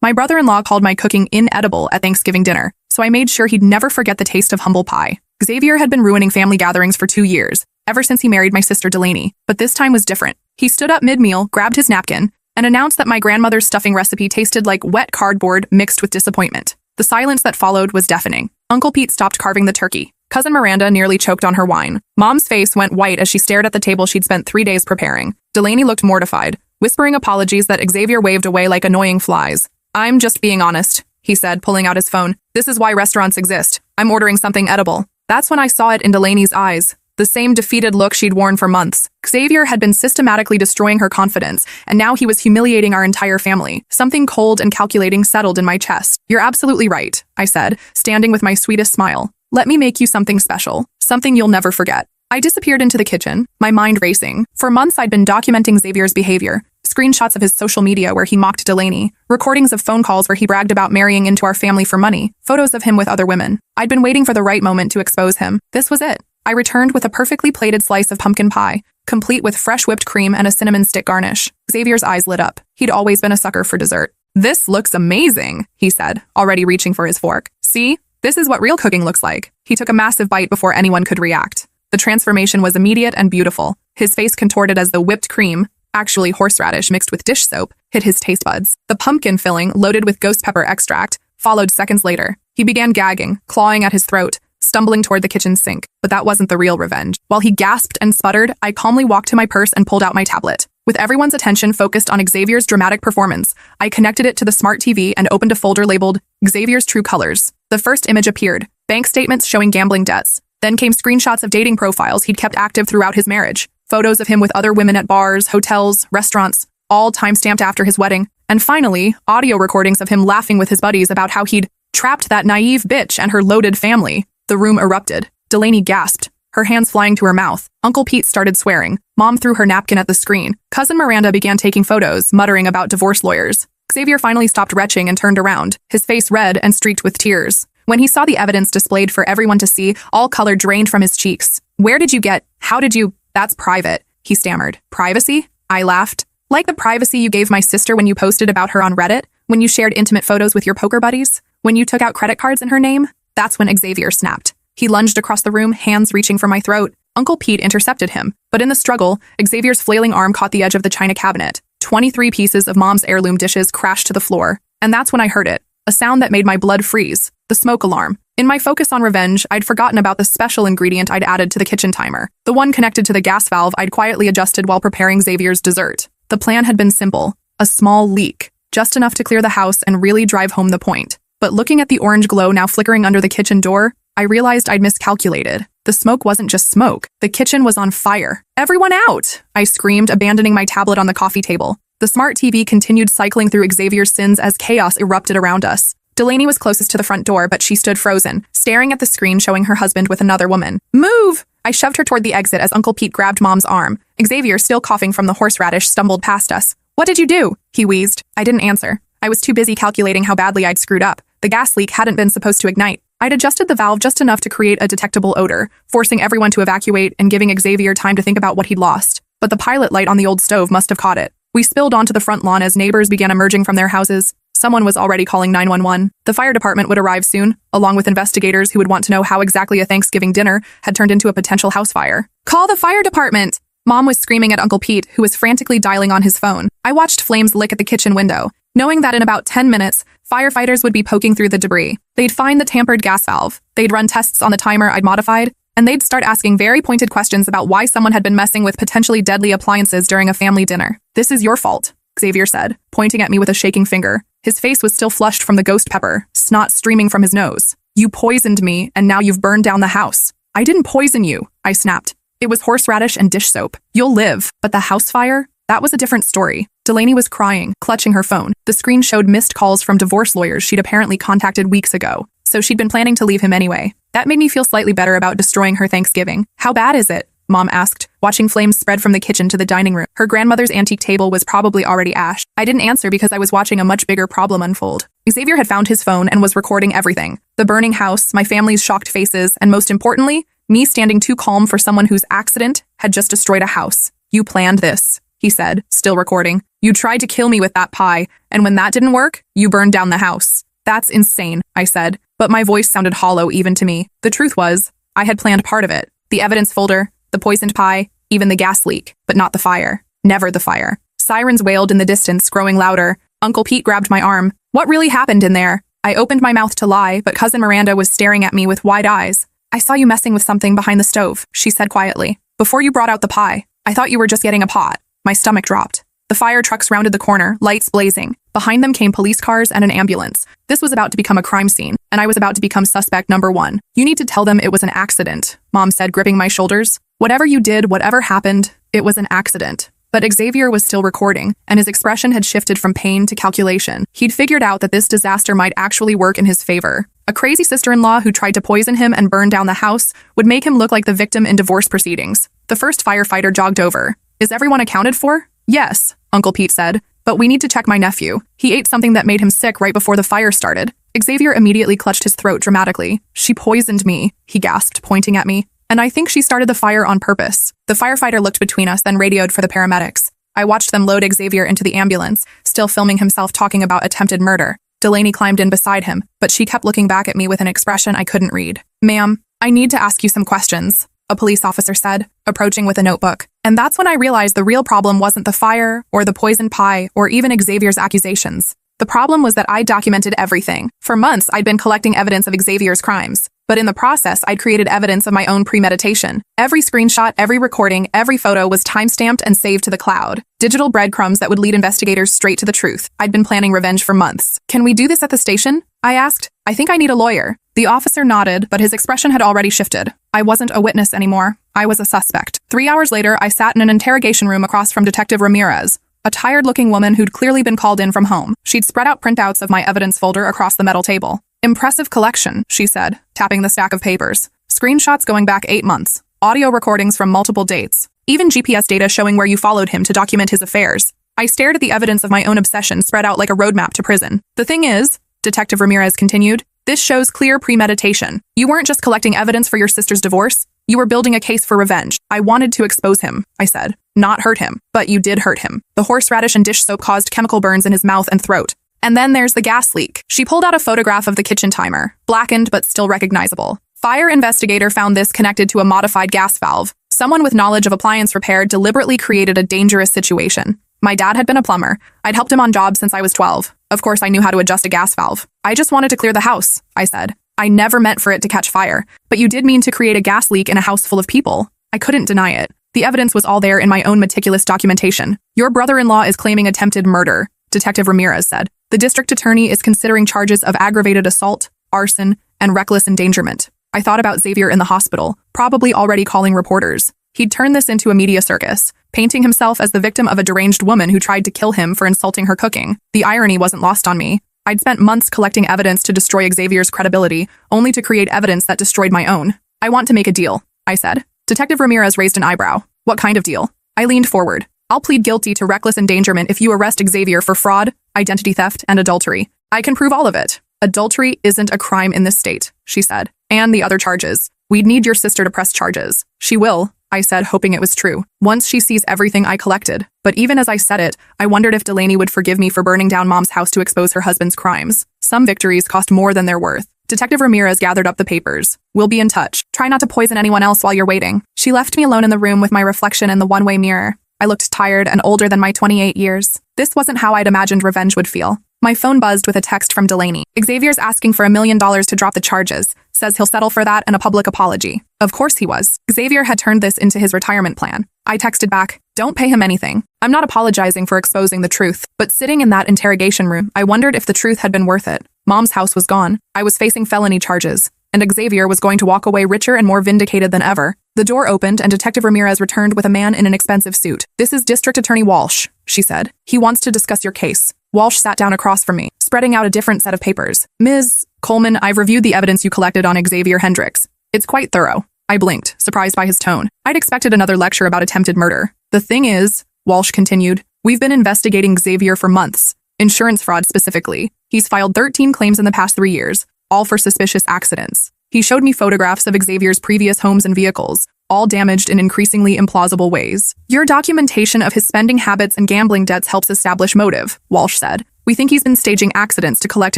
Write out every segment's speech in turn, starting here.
My brother-in-law called my cooking inedible at Thanksgiving dinner, so I made sure he'd never forget the taste of humble pie. Xavier had been ruining family gatherings for 2 years, ever since he married my sister Delaney, but this time was different. He stood up mid-meal, grabbed his napkin, and announced that my grandmother's stuffing recipe tasted like wet cardboard mixed with disappointment. The silence that followed was deafening. Uncle Pete stopped carving the turkey. Cousin Miranda nearly choked on her wine. Mom's face went white as she stared at the table she'd spent 3 days preparing. Delaney looked mortified, whispering apologies that Xavier waved away like annoying flies. "I'm just being honest," he said, pulling out his phone. "This is why restaurants exist. I'm ordering something edible." That's when I saw it in Delaney's eyes. The same defeated look she'd worn for months. Xavier had been systematically destroying her confidence, and now he was humiliating our entire family. Something cold and calculating settled in my chest. "You're absolutely right," I said, standing with my sweetest smile. "Let me make you something special, something you'll never forget." I disappeared into the kitchen, my mind racing. For months I'd been documenting Xavier's behavior. Screenshots of his social media where he mocked Delaney, recordings of phone calls where he bragged about marrying into our family for money, photos of him with other women. I'd been waiting for the right moment to expose him. This was it. I returned with a perfectly plated slice of pumpkin pie, complete with fresh whipped cream and a cinnamon stick garnish. Xavier's eyes lit up. He'd always been a sucker for dessert. "This looks amazing," he said, already reaching for his fork. "See? This is what real cooking looks like." He took a massive bite before anyone could react. The transformation was immediate and beautiful. His face contorted as the whipped cream, actually horseradish mixed with dish soap, hit his taste buds. The pumpkin filling, loaded with ghost pepper extract, followed seconds later. He began gagging, clawing at his throat, stumbling toward the kitchen sink. But that wasn't the real revenge. While he gasped and sputtered, I calmly walked to my purse and pulled out my tablet. With everyone's attention focused on Xavier's dramatic performance, I connected it to the smart TV and opened a folder labeled Xavier's True Colors. The first image appeared, bank statements showing gambling debts. Then came screenshots of dating profiles he'd kept active throughout his marriage, photos of him with other women at bars, hotels, restaurants, all time-stamped after his wedding. And finally, audio recordings of him laughing with his buddies about how he'd trapped that naive bitch and her loaded family. The room erupted. Delaney gasped, her hands flying to her mouth. Uncle Pete started swearing. Mom threw her napkin at the screen. Cousin Miranda began taking photos, muttering about divorce lawyers. Xavier finally stopped retching and turned around, his face red and streaked with tears. When he saw the evidence displayed for everyone to see, all color drained from his cheeks. "Where did you get? How did you? That's private," he stammered. "Privacy?" I laughed. "Like the privacy you gave my sister when you posted about her on Reddit? When you shared intimate photos with your poker buddies? When you took out credit cards in her name?" That's when Xavier snapped. He lunged across the room, hands reaching for my throat. Uncle Pete intercepted him. But in the struggle, Xavier's flailing arm caught the edge of the china cabinet. 23 pieces of Mom's heirloom dishes crashed to the floor. And that's when I heard it. A sound that made my blood freeze. The smoke alarm. In my focus on revenge, I'd forgotten about the special ingredient I'd added to the kitchen timer. The one connected to the gas valve I'd quietly adjusted while preparing Xavier's dessert. The plan had been simple. A small leak. Just enough to clear the house and really drive home the point. But looking at the orange glow now flickering under the kitchen door, I realized I'd miscalculated. The smoke wasn't just smoke. The kitchen was on fire. "Everyone out!" I screamed, abandoning my tablet on the coffee table. The smart TV continued cycling through Xavier's sins as chaos erupted around us. Delaney was closest to the front door, but she stood frozen, staring at the screen showing her husband with another woman. "Move!" I shoved her toward the exit as Uncle Pete grabbed Mom's arm. Xavier, still coughing from the horseradish, stumbled past us. "What did you do?" he wheezed. I didn't answer. I was too busy calculating how badly I'd screwed up. The gas leak hadn't been supposed to ignite. I'd adjusted the valve just enough to create a detectable odor, forcing everyone to evacuate and giving Xavier time to think about what he'd lost. But the pilot light on the old stove must have caught it. We spilled onto the front lawn as neighbors began emerging from their houses. Someone was already calling 911. The fire department would arrive soon, along with investigators who would want to know how exactly a Thanksgiving dinner had turned into a potential house fire. "Call the fire department!" Mom was screaming at Uncle Pete, who was frantically dialing on his phone. I watched flames lick at the kitchen window, knowing that in about 10 minutes, firefighters would be poking through the debris. They'd find the tampered gas valve, they'd run tests on the timer I'd modified, and they'd start asking very pointed questions about why someone had been messing with potentially deadly appliances during a family dinner. "This is your fault," Xavier said, pointing at me with a shaking finger. His face was still flushed from the ghost pepper, snot streaming from his nose. "You poisoned me, and now you've burned down the house." "I didn't poison you," I snapped. "It was horseradish and dish soap. You'll live." But the house fire? That was a different story. Delaney was crying, clutching her phone. The screen showed missed calls from divorce lawyers she'd apparently contacted weeks ago. So she'd been planning to leave him anyway. That made me feel slightly better about destroying her Thanksgiving. "How bad is it?" Mom asked, watching flames spread from the kitchen to the dining room. Her grandmother's antique table was probably already ashed. I didn't answer because I was watching a much bigger problem unfold. Xavier had found his phone and was recording everything. The burning house, my family's shocked faces, and most importantly, me standing too calm for someone whose accident had just destroyed a house. "You planned this," he said, still recording. You tried to kill me with that pie, and when that didn't work, you burned down the house. That's insane, I said, but my voice sounded hollow even to me. The truth was, I had planned part of it. The evidence folder, the poisoned pie, even the gas leak, but not the fire. Never the fire. Sirens wailed in the distance, growing louder. Uncle Pete grabbed my arm. What really happened in there? I opened my mouth to lie, but Cousin Miranda was staring at me with wide eyes. I saw you messing with something behind the stove, she said quietly. Before you brought out the pie, I thought you were just getting a pot. My stomach dropped. The fire trucks rounded the corner, lights blazing. Behind them came police cars and an ambulance. This was about to become a crime scene, and I was about to become suspect number 1. You need to tell them it was an accident, Mom said, gripping my shoulders. Whatever you did, whatever happened, it was an accident. But Xavier was still recording, and his expression had shifted from pain to calculation. He'd figured out that this disaster might actually work in his favor. A crazy sister-in-law who tried to poison him and burn down the house would make him look like the victim in divorce proceedings. The first firefighter jogged over. Is everyone accounted for? Yes, Uncle Pete said, but we need to check my nephew. He ate something that made him sick right before the fire started. Xavier immediately clutched his throat dramatically. She poisoned me, he gasped, pointing at me. And I think she started the fire on purpose. The firefighter looked between us, then radioed for the paramedics. I watched them load Xavier into the ambulance, still filming himself talking about attempted murder. Delaney climbed in beside him, but she kept looking back at me with an expression I couldn't read. Ma'am, I need to ask you some questions, a police officer said, approaching with a notebook. And that's when I realized the real problem wasn't the fire, or the poisoned pie, or even Xavier's accusations. The problem was that I documented everything. For months, I'd been collecting evidence of Xavier's crimes. But in the process, I'd created evidence of my own premeditation. Every screenshot, every recording, every photo was time-stamped and saved to the cloud. Digital breadcrumbs that would lead investigators straight to the truth. I'd been planning revenge for months. Can we do this at the station? I asked. I think I need a lawyer. The officer nodded, but his expression had already shifted. I wasn't a witness anymore. I was a suspect. 3 hours later, I sat in an interrogation room across from Detective Ramirez, a tired-looking woman who'd clearly been called in from home. She'd spread out printouts of my evidence folder across the metal table. Impressive collection, she said, tapping the stack of papers. Screenshots going back 8 months. Audio recordings from multiple dates. Even GPS data showing where you followed him to document his affairs. I stared at the evidence of my own obsession spread out like a roadmap to prison. The thing is, Detective Ramirez continued, this shows clear premeditation. You weren't just collecting evidence for your sister's divorce. You were building a case for revenge. I wanted to expose him, I said. Not hurt him. But you did hurt him. The horseradish and dish soap caused chemical burns in his mouth and throat. And then there's the gas leak. She pulled out a photograph of the kitchen timer, blackened but still recognizable. Fire investigator found this connected to a modified gas valve. Someone with knowledge of appliance repair deliberately created a dangerous situation. My dad had been a plumber. I'd helped him on jobs since I was 12. Of course, I knew how to adjust a gas valve. I just wanted to clear the house, I said. I never meant for it to catch fire. But you did mean to create a gas leak in a house full of people. I couldn't deny it. The evidence was all there in my own meticulous documentation. Your brother-in-law is claiming attempted murder, Detective Ramirez said. The district attorney is considering charges of aggravated assault, arson, and reckless endangerment. I thought about Xavier in the hospital, probably already calling reporters. He'd turned this into a media circus, painting himself as the victim of a deranged woman who tried to kill him for insulting her cooking. The irony wasn't lost on me. I'd spent months collecting evidence to destroy Xavier's credibility, only to create evidence that destroyed my own. I want to make a deal, I said. Detective Ramirez raised an eyebrow. What kind of deal? I leaned forward. I'll plead guilty to reckless endangerment if you arrest Xavier for fraud, identity theft, and adultery. I can prove all of it. Adultery isn't a crime in this state, she said. And the other charges. We'd need your sister to press charges. She will, I said, hoping it was true, once she sees everything I collected. But even as I said it, I wondered if Delaney would forgive me for burning down Mom's house to expose her husband's crimes. Some victories cost more than they're worth. Detective Ramirez gathered up the papers. We'll be in touch. Try not to poison anyone else while you're waiting. She left me alone in the room with my reflection in the one-way mirror. I looked tired and older than my 28 years. This wasn't how I'd imagined revenge would feel. My phone buzzed with a text from Delaney. Xavier's asking for $1 million to drop the charges. Says he'll settle for that and a public apology. Of course he was. Xavier had turned this into his retirement plan. I texted back, don't pay him anything. I'm not apologizing for exposing the truth. But sitting in that interrogation room, I wondered if the truth had been worth it. Mom's house was gone. I was facing felony charges. And Xavier was going to walk away richer and more vindicated than ever. The door opened and Detective Ramirez returned with a man in an expensive suit. This is District Attorney Walsh, she said. He wants to discuss your case. Walsh sat down across from me, spreading out a different set of papers. Ms. Coleman, I've reviewed the evidence you collected on Xavier Hendricks. It's quite thorough. I blinked, surprised by his tone. I'd expected another lecture about attempted murder. The thing is, Walsh continued, we've been investigating Xavier for months. Insurance fraud specifically. He's filed 13 claims in the past 3 years, all for suspicious accidents. He showed me photographs of Xavier's previous homes and vehicles, all damaged in increasingly implausible ways. Your documentation of his spending habits and gambling debts helps establish motive, Walsh said. We think he's been staging accidents to collect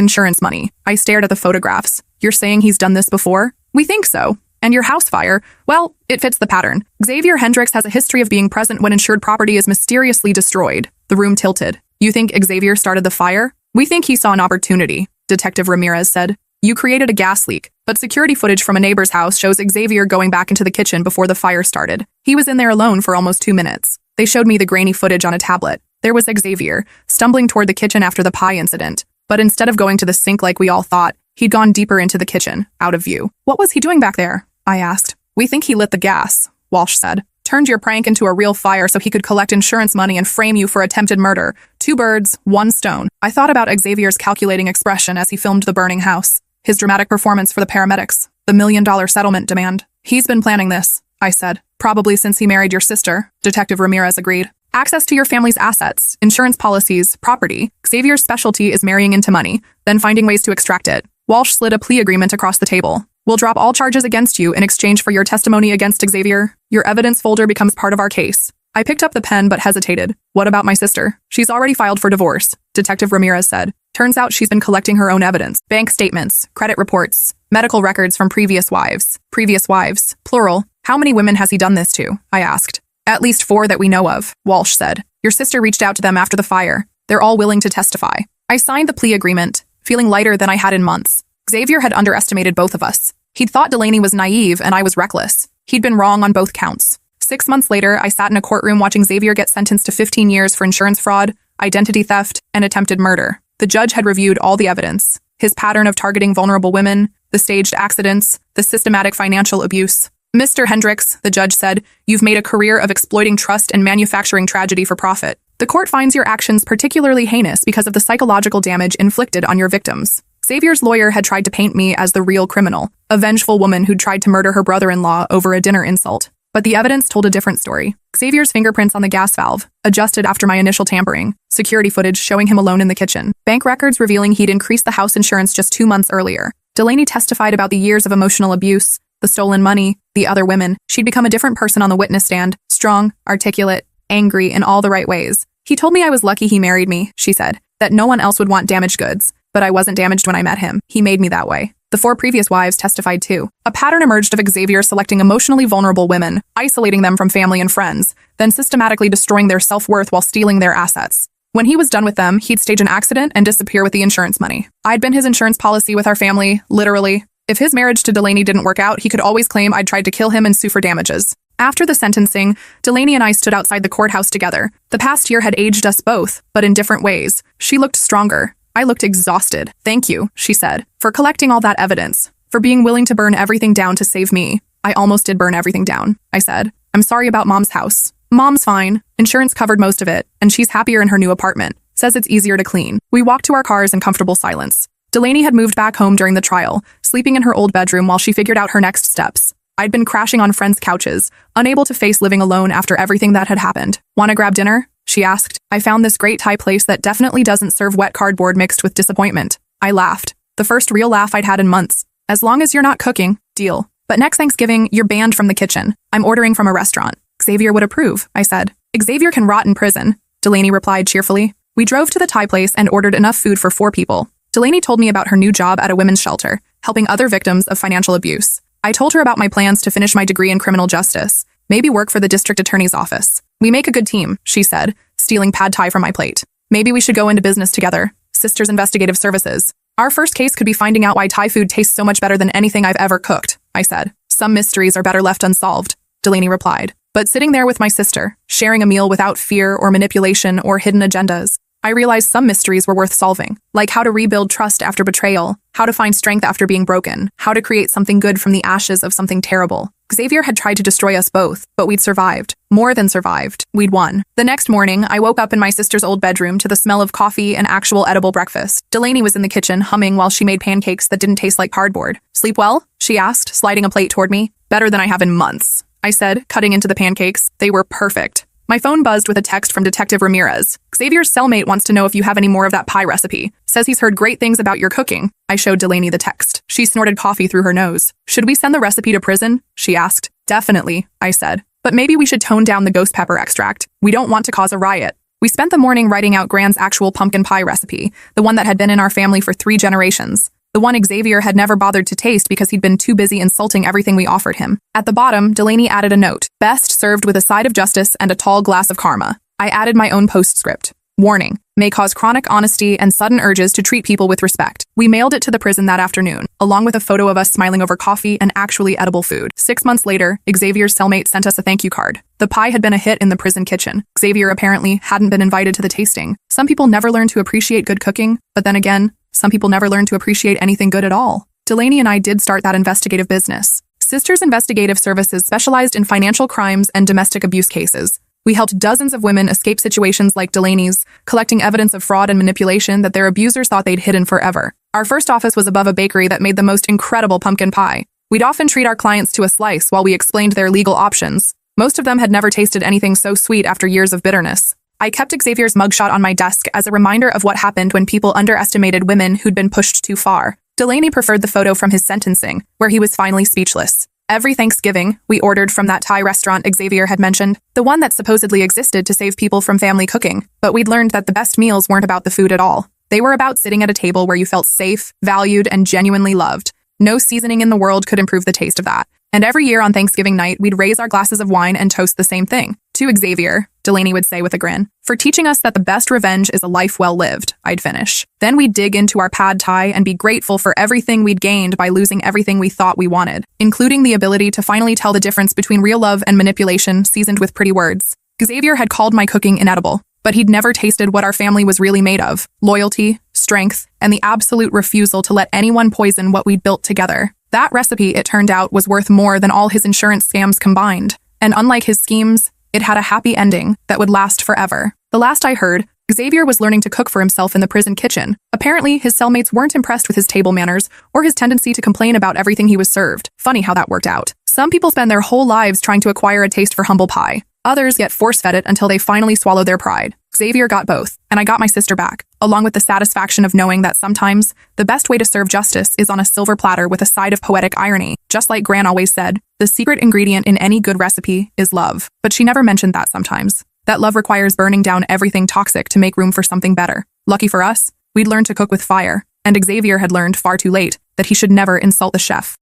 insurance money. I stared at the photographs. You're saying he's done this before? We think so. And your house fire? Well, it fits the pattern. Xavier Hendricks has a history of being present when insured property is mysteriously destroyed. The room tilted. You think Xavier started the fire? We think he saw an opportunity, Detective Ramirez said. You created a gas leak, but security footage from a neighbor's house shows Xavier going back into the kitchen before the fire started. He was in there alone for almost 2 minutes. They showed me the grainy footage on a tablet. There was Xavier, stumbling toward the kitchen after the pie incident. But instead of going to the sink like we all thought, he'd gone deeper into the kitchen, out of view. What was he doing back there? I asked. We think he lit the gas, Walsh said. Turned your prank into a real fire so he could collect insurance money and frame you for attempted murder. 2 birds, 1 stone. I thought about Xavier's calculating expression as he filmed the burning house. His dramatic performance for the paramedics. The $1 million settlement demand. He's been planning this, I said. Probably since he married your sister, Detective Ramirez agreed. Access to your family's assets, insurance policies, property. Xavier's specialty is marrying into money, then finding ways to extract it. Walsh slid a plea agreement across the table. We'll drop all charges against you in exchange for your testimony against Xavier. Your evidence folder becomes part of our case. I picked up the pen but hesitated. What about my sister? She's already filed for divorce, Detective Ramirez said. Turns out she's been collecting her own evidence. Bank statements, credit reports, medical records from previous wives. Previous wives, plural. How many women has he done this to? I asked. At least 4 that we know of, Walsh said. Your sister reached out to them after the fire. They're all willing to testify. I signed the plea agreement, feeling lighter than I had in months. Xavier had underestimated both of us. He'd thought Delaney was naive and I was reckless. He'd been wrong on both counts. 6 months later, I sat in a courtroom watching Xavier get sentenced to 15 years for insurance fraud, identity theft, and attempted murder. The judge had reviewed all the evidence. His pattern of targeting vulnerable women, the staged accidents, the systematic financial abuse. Mr. Hendricks, the judge said, you've made a career of exploiting trust and manufacturing tragedy for profit. The court finds your actions particularly heinous because of the psychological damage inflicted on your victims. Xavier's lawyer had tried to paint me as the real criminal, a vengeful woman who'd tried to murder her brother-in-law over a dinner insult. But the evidence told a different story. Xavier's fingerprints on the gas valve, adjusted after my initial tampering, security footage showing him alone in the kitchen, bank records revealing he'd increased the house insurance just 2 months earlier. Delaney testified about the years of emotional abuse, the stolen money, the other women. She'd become a different person on the witness stand, strong, articulate, angry in all the right ways. He told me I was lucky he married me, she said, that no one else would want damaged goods. But I wasn't damaged when I met him. He made me that way. The 4 previous wives testified too. A pattern emerged of Xavier selecting emotionally vulnerable women, isolating them from family and friends, then systematically destroying their self-worth while stealing their assets. When he was done with them, he'd stage an accident and disappear with the insurance money. I'd been his insurance policy with our family, literally. If his marriage to Delaney didn't work out, he could always claim I'd tried to kill him and sue for damages. After the sentencing, Delaney and I stood outside the courthouse together. The past year had aged us both, but in different ways. She looked stronger. I looked exhausted. Thank you, she said, for collecting all that evidence, for being willing to burn everything down to save me. I almost did burn everything down, I said. I'm sorry about Mom's house. Mom's fine. Insurance covered most of it, and she's happier in her new apartment. Says it's easier to clean. We walked to our cars in comfortable silence. Delaney had moved back home during the trial, sleeping in her old bedroom while she figured out her next steps. I'd been crashing on friends' couches, unable to face living alone after everything that had happened. Want to grab dinner? She asked. I found this great Thai place that definitely doesn't serve wet cardboard mixed with disappointment. I laughed. The first real laugh I'd had in months. As long as you're not cooking, deal. But next Thanksgiving, you're banned from the kitchen. I'm ordering from a restaurant. Xavier would approve, I said. Xavier can rot in prison, Delaney replied cheerfully. We drove to the Thai place and ordered enough food for 4 people. Delaney told me about her new job at a women's shelter, helping other victims of financial abuse. I told her about my plans to finish my degree in criminal justice, maybe work for the district attorney's office. We make a good team, she said, stealing pad thai from my plate. Maybe we should go into business together. Sisters Investigative Services. Our first case could be finding out why Thai food tastes so much better than anything I've ever cooked, I said. Some mysteries are better left unsolved, Delaney replied. But sitting there with my sister, sharing a meal without fear or manipulation or hidden agendas, I realized some mysteries were worth solving, like how to rebuild trust after betrayal, how to find strength after being broken, how to create something good from the ashes of something terrible. Xavier had tried to destroy us both, but we'd survived. More than survived. We'd won. The next morning, I woke up in my sister's old bedroom to the smell of coffee and actual edible breakfast. Delaney was in the kitchen, humming while she made pancakes that didn't taste like cardboard. Sleep well? She asked, sliding a plate toward me. Better than I have in months, I said, cutting into the pancakes. They were perfect. My phone buzzed with a text from Detective Ramirez. Xavier's cellmate wants to know if you have any more of that pie recipe. Says he's heard great things about your cooking. I showed Delaney the text. She snorted coffee through her nose. Should we send the recipe to prison? She asked. Definitely, I said. But maybe we should tone down the ghost pepper extract. We don't want to cause a riot. We spent the morning writing out Gran's actual pumpkin pie recipe, the one that had been in our family for 3 generations. The one Xavier had never bothered to taste because he'd been too busy insulting everything we offered him. At the bottom, Delaney added a note, best served with a side of justice and a tall glass of karma. I added my own postscript. Warning, may cause chronic honesty and sudden urges to treat people with respect. We mailed it to the prison that afternoon, along with a photo of us smiling over coffee and actually edible food. 6 months later, Xavier's cellmate sent us a thank you card. The pie had been a hit in the prison kitchen. Xavier apparently hadn't been invited to the tasting. Some people never learn to appreciate good cooking, but then again, some people never learn to appreciate anything good at all. Delaney and I did start that investigative business. Sisters Investigative Services specialized in financial crimes and domestic abuse cases. We helped dozens of women escape situations like Delaney's, collecting evidence of fraud and manipulation that their abusers thought they'd hidden forever. Our first office was above a bakery that made the most incredible pumpkin pie. We'd often treat our clients to a slice while we explained their legal options. Most of them had never tasted anything so sweet after years of bitterness. I kept Xavier's mugshot on my desk as a reminder of what happened when people underestimated women who'd been pushed too far. Delaney preferred the photo from his sentencing, where he was finally speechless. Every Thanksgiving, we ordered from that Thai restaurant Xavier had mentioned, the one that supposedly existed to save people from family cooking. But we'd learned that the best meals weren't about the food at all. They were about sitting at a table where you felt safe, valued, and genuinely loved. No seasoning in the world could improve the taste of that. And every year on Thanksgiving night, we'd raise our glasses of wine and toast the same thing. To Xavier, Delaney would say with a grin, for teaching us that the best revenge is a life well lived, I'd finish. Then we'd dig into our pad thai and be grateful for everything we'd gained by losing everything we thought we wanted, including the ability to finally tell the difference between real love and manipulation seasoned with pretty words. Xavier had called my cooking inedible, but he'd never tasted what our family was really made of, loyalty, strength, and the absolute refusal to let anyone poison what we'd built together. That recipe, it turned out, was worth more than all his insurance scams combined. And unlike his schemes, it had a happy ending that would last forever. The last I heard, Xavier was learning to cook for himself in the prison kitchen. Apparently, his cellmates weren't impressed with his table manners or his tendency to complain about everything he was served. Funny how that worked out. Some people spend their whole lives trying to acquire a taste for humble pie. Others get force-fed it until they finally swallow their pride. Xavier got both, and I got my sister back, along with the satisfaction of knowing that sometimes the best way to serve justice is on a silver platter with a side of poetic irony. Just like Gran always said, the secret ingredient in any good recipe is love. But she never mentioned that sometimes. That love requires burning down everything toxic to make room for something better. Lucky for us, we'd learned to cook with fire, and Xavier had learned far too late that he should never insult the chef.